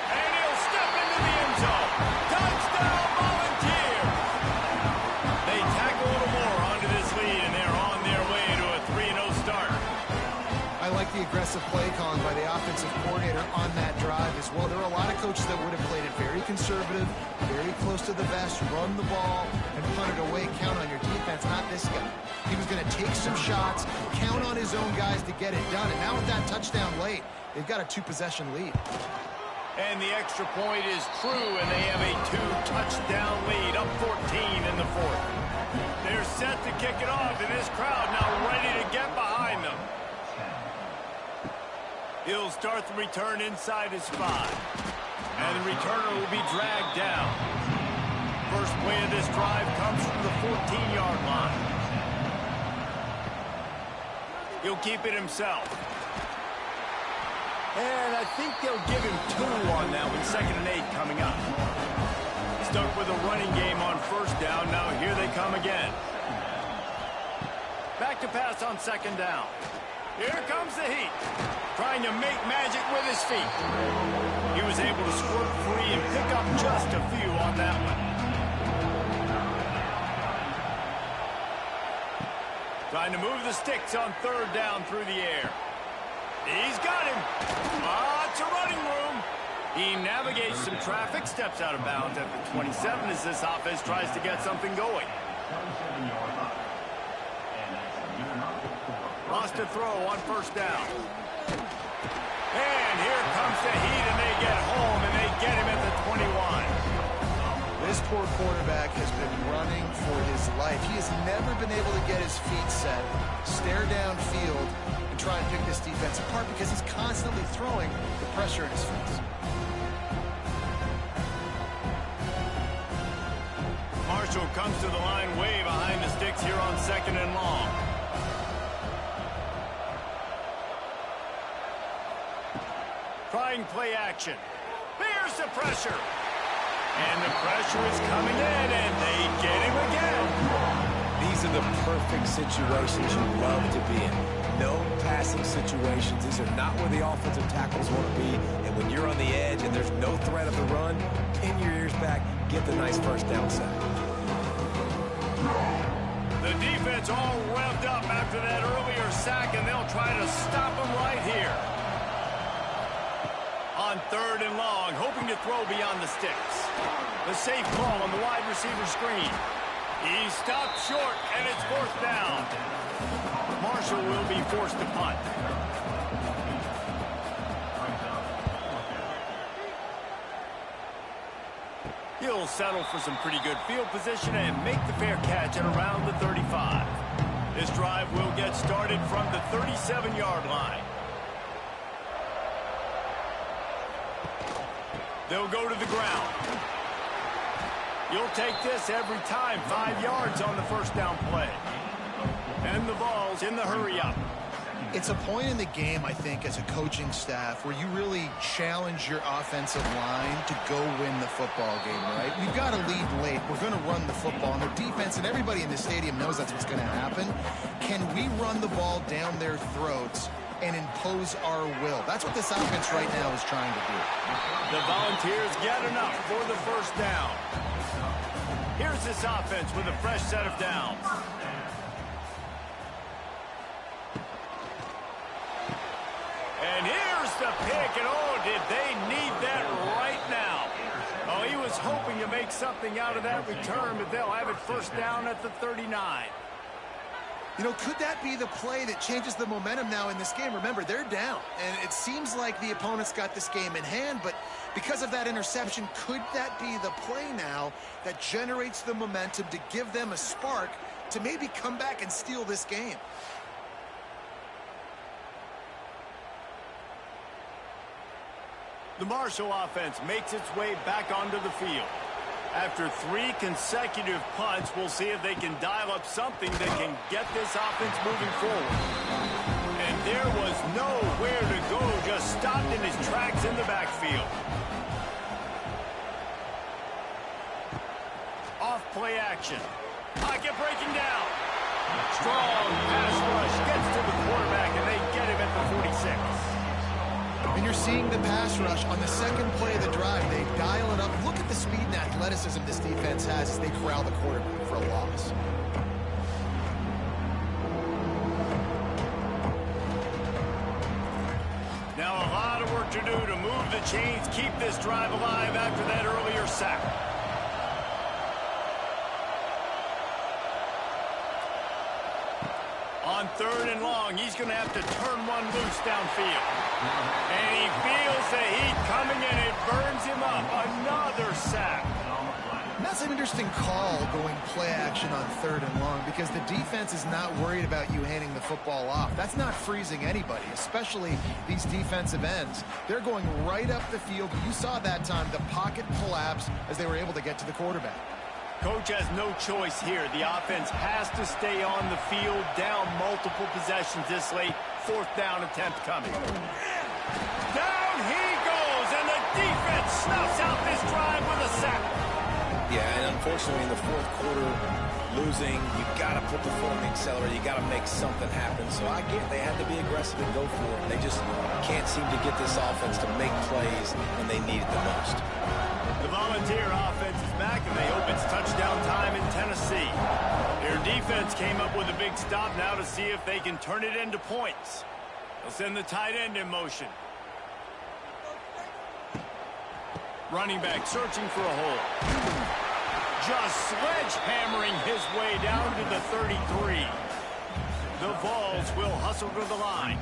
And he'll step into the end zone. Touchdown, Volunteers! They tack a little more onto this lead, and they're on their way to a 3-0 start. I like the aggressive play calling by the offensive coordinator on that drive as well. There are a lot of coaches that would have played it very conservative, very close to the vest, run the ball, and punt it away. Count on your defense, not this guy. He was going to take some shots, count on his own guys to get it done. And now with that touchdown late, they've got a 2-possession lead. And the extra point is true, and they have a 2-touchdown lead, up 14 in the 4th. They're set to kick it off, and this crowd now ready to get behind them. He'll start the return inside his 5. And the returner will be dragged down. First play of this drive comes from the 14-yard line. He'll keep it himself. And I think they'll give him 2 on that one. 2nd and 8 coming up. Stuck with a running game on 1st down. Now here they come again. Back to pass on 2nd down. Here comes the heat. Trying to make magic with his feet. He was able to squirt free and pick up just a few on that one. Trying to move the sticks on third down through the air. He's got him. It's a running room. He navigates some traffic, steps out of bounds at the 27 as this offense tries to get something going. Lost a throw on first down. And here comes the heat, and they get home, and they get him at the 21. This poor quarterback has been running for his life. He has never been able to get his feet set, stare downfield, and try and pick this defense apart because he's constantly throwing the pressure in his face. Marshall comes to the line way behind the sticks here on 2nd and long. Trying play action. There's the pressure. And the pressure is coming in, and they get him again. These are the perfect situations you love to be in. No passing situations. These are not where the offensive tackles want to be. And when you're on the edge and there's no threat of the run, pin your ears back, get the nice first down sack. The defense all revved up after that earlier sack, and they'll try to stop him right here. On 3rd and long, hoping to throw beyond the sticks. The safe call on the wide receiver screen. He stopped short, and it's 4th down. Marshall will be forced to punt. He'll settle for some pretty good field position and make the fair catch at around the 35. This drive will get started from the 37-yard line. They'll go to the ground. You'll take this every time. 5 yards on the first down play. And the Vols in the hurry-up. It's a point in the game, I think, as a coaching staff where you really challenge your offensive line to go win the football game, right? We've got to lead late. We're going to run the football. And their defense and everybody in the stadium knows that's what's going to happen. Can we run the ball down their throats and impose our will? That's what this offense right now is trying to do. The Volunteers get enough for the first down. Here's this offense with a fresh set of downs. And here's the pick, and oh, did they need that right now. Oh, he was hoping to make something out of that return, but they'll have it first down at the 39. You know, could that be the play that changes the momentum now in this game? Remember, they're down, and it seems like the opponent's got this game in hand, but because of that interception, could that be the play now that generates the momentum to give them a spark to maybe come back and steal this game? The Marshall offense makes its way back onto the field. After 3 consecutive punts, we'll see if they can dial up something that can get this offense moving forward. And there was nowhere to go, just stopped in his tracks in the backfield. Off play action. Pocket breaking down. Strong pass rush gets to the quarterback, and they get him at the 46. And you're seeing the pass rush on the second play of the drive. They dial it up. Look at the speed and athleticism this defense has as they corral the quarterback for a loss. Now a lot of work to do to move the chains, keep this drive alive after that earlier sack. On 3rd and long, he's going to have to turn one loose downfield. And he feels the heat coming, and it burns him up. Another sack. And that's an interesting call going play action on 3rd and long because the defense is not worried about you handing the football off. That's not freezing anybody, especially these defensive ends. They're going right up the field. You saw that time the pocket collapse as they were able to get to the quarterback. Coach has no choice here. The offense has to stay on the field, down multiple possessions this late. 4th down attempt coming. Down he goes, and the defense snuffs out this drive with a sack. Yeah, and unfortunately in the 4th quarter, losing, you got to put the foot on the accelerator. You got to make something happen. So I get they had to be aggressive and go for it. They just can't seem to get this offense to make plays when they need it the most. The Volunteer offense is back, and they hope it's touchdown time in Tennessee. Their defense came up with a big stop now to see if they can turn it into points. They'll send the tight end in motion. Running back searching for a hole. Just sledgehammering his way down to the 33. The Vols will hustle to the line.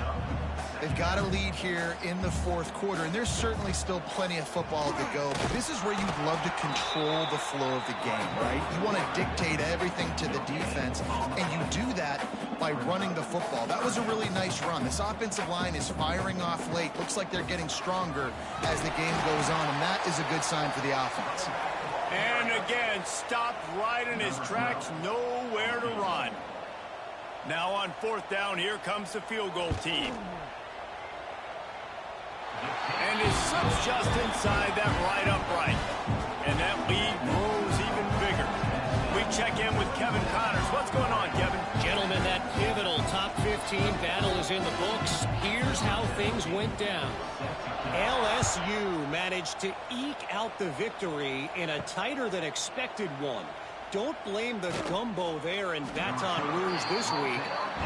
They've got a lead here in the fourth quarter, and there's certainly still plenty of football to go. But this is where you'd love to control the flow of the game, right? You want to dictate everything to the defense, and you do that by running the football. That was a really nice run. This offensive line is firing off late. Looks like they're getting stronger as the game goes on, and that is a good sign for the offense. And again, stopped right in his tracks, nowhere to run. Now on fourth down, here comes the field goal team. And it slips just inside that right upright. And that lead grows even bigger. We check in with Kevin Connors. What's going on, Kevin? Gentlemen, that pivotal top 15 battle is in the books. Here's how things went down. LSU managed to eke out the victory in a tighter than expected one. Don't blame the gumbo there in Baton Rouge this week.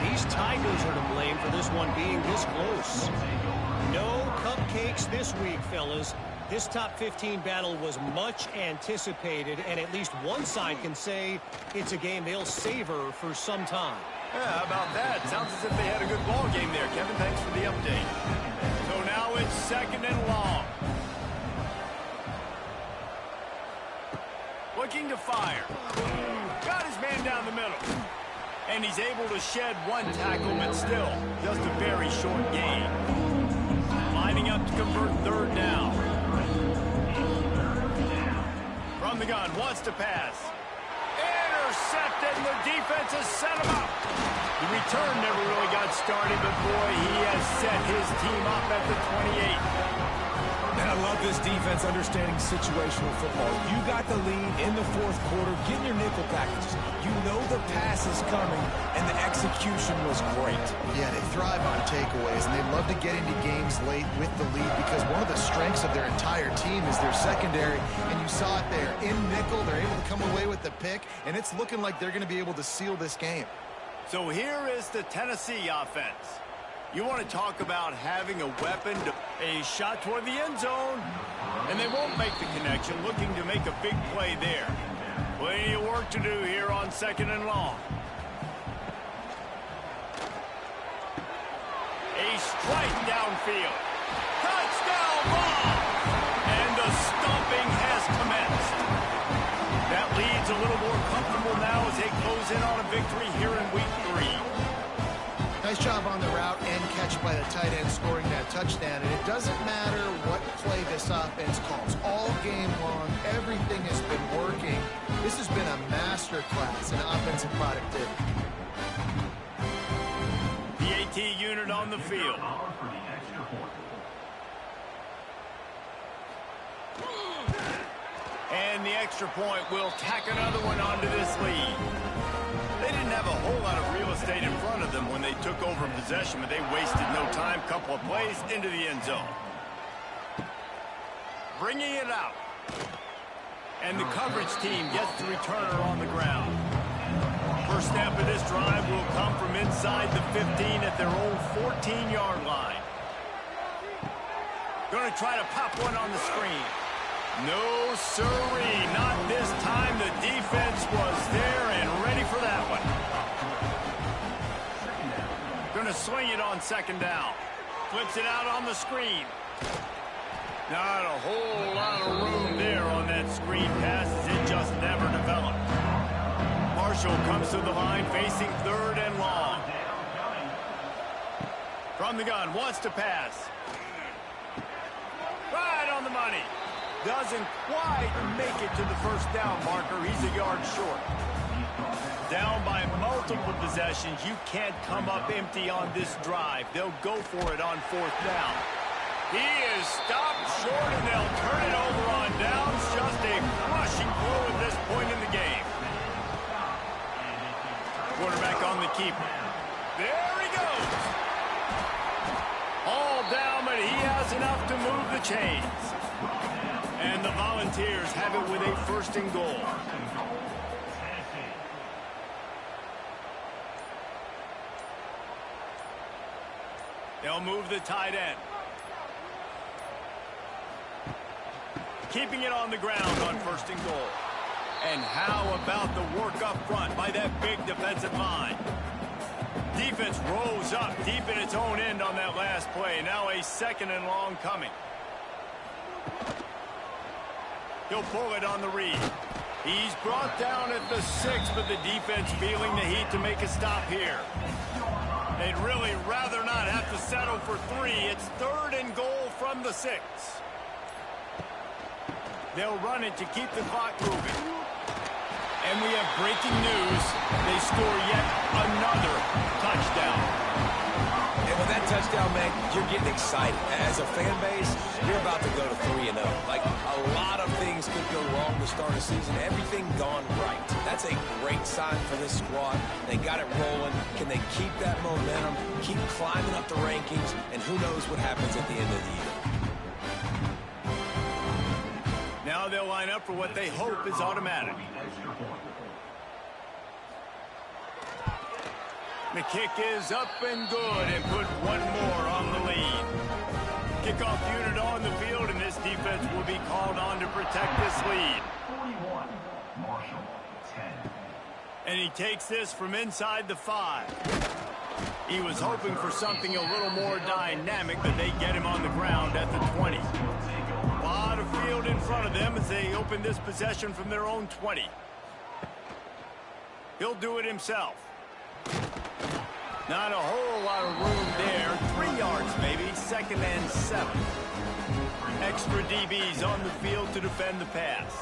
These Tigers are to blame for this one being this close. No cupcakes this week, fellas. This top 15 battle was much anticipated, and at least one side can say it's a game they'll savor for some time. Yeah, how about that? Sounds as if they had a good ball game there, Kevin. Thanks for the update. So now it's second and long. Looking to fire. Got his man down the middle. And he's able to shed one tackle, but still just a very short gain. Lining up to convert third down. From the gun, wants to pass. Intercepted, and the defense has set him up. The return never really got started, but boy, he has set his team up at the 28. And I love this defense understanding situational football. You got the lead in the fourth quarter, getting your nickel packages. You know the pass is coming, and the execution was great. Yeah, they thrive on takeaways, and they love to get into games late with the lead because one of the strengths of their entire team is their secondary, and you saw it there. In nickel, they're able to come away with the pick, and it's looking like they're going to be able to seal this game. So here is the Tennessee offense. You want to talk about having a weapon, a shot toward the end zone, and they won't make the connection, looking to make a big play there. Plenty of work to do here on second and long. A strike downfield. Touchdown ball! And the stomping has commenced. That lead's a little more comfortable now as they close in on a victory here in week 3. Nice job on the route and catch by the tight end scoring that touchdown. And it doesn't matter what play this offense calls. All game long, everything has been working. This has been a masterclass in offensive productivity. The AT unit on the field. And the extra point will tack another one onto this lead. They didn't have a whole lot of real estate in front of them when they took over possession, but they wasted no time. Couple of plays into the end zone. Bringing it out. And the coverage team gets the returner on the ground. First snap of this drive will come from inside the 15 at their own 14-yard line. Going to try to pop one on the screen. No, sirree, not this time. The defense was there and ready for that one. Going to swing it on second down. Flips it out on the screen. Not a whole lot of room there on that screen pass as it just never developed. Marshall comes to the line facing third and long. From the gun, wants to pass. Right on the money. Doesn't quite make it to the first down marker. He's a yard short. Down by multiple possessions. You can't come up empty on this drive. They'll go for it on fourth down. He is stopped short, and they'll turn it over on downs. Just a crushing blow at this point in the game. Quarterback on the keeper. There he goes. All down, but he has enough to move the chains. And the Volunteers have it with a 1st and goal. They'll move the tight end. Keeping it on the ground on 1st and goal. And how about the work up front by that big defensive line? Defense rose up deep in its own end on that last play. Now a 2nd and long coming. He'll pull it on the read. He's brought down at the 6, but the defense feeling the heat to make a stop here. They'd really rather not have to settle for 3. It's 3rd and goal from the 6. They'll run it to keep the clock moving. And we have breaking news. They score yet another touchdown. And with that touchdown, man, you're getting excited. As a fan base, you're about to go to 3-0. Like, a lot of things could go wrong to start a season. Everything gone right. That's a great sign for this squad. They got it rolling. Can they keep that momentum, keep climbing up the rankings, and who knows what happens at the end of the year. Now they'll line up for what they hope is automatic. The kick is up and good, and put one more on the lead. Kickoff unit on the field, and this defense will be called on to protect this lead. 41, Marshall, 10. And he takes this from inside the 5. He was hoping for something a little more dynamic, but they get him on the ground at the 20. A lot of field in front of them as they open this possession from their own 20. He'll do it himself. Not a whole lot of room there. 3 yards maybe, 2nd and 7. Extra DBs on the field to defend the pass.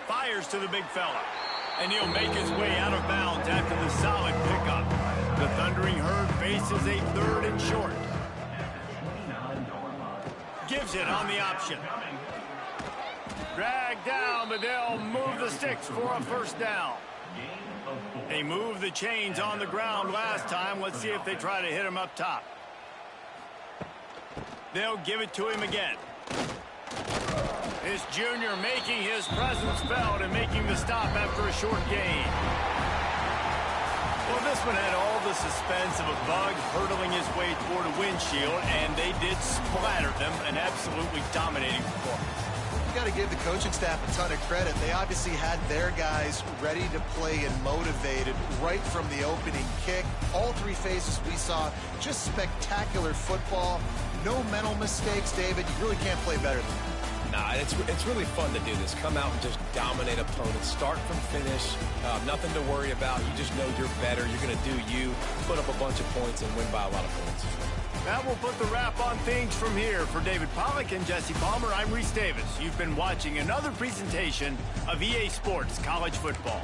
Fires to the big fella. And he'll make his way out of bounds after the solid pickup. The Thundering Herd faces a 3rd and short. Gives it on the option. Dragged down, but they'll move the sticks for a 1st down. They moved the chains on the ground last time. Let's see if they try to hit him up top. They'll give it to him again. This junior making his presence felt and making the stop after a short gain. Well, this one had all the suspense of a bug hurtling his way toward a windshield, and they did splatter them, an absolutely dominating performance. Got to give the coaching staff a ton of credit. They obviously had their guys ready to play and motivated right from the opening kick. All 3 phases we saw, just spectacular football. No mental mistakes, David. You really can't play better than that. Nah, it's really fun to do this. Come out and just dominate opponents. Start from finish. Nothing to worry about. You just know you're better. You're going to do you, put up a bunch of points, and win by a lot of points. That will put the wrap on things from here. For David Pollack and Jesse Palmer, I'm Reese Davis. You've been watching another presentation of EA Sports College Football.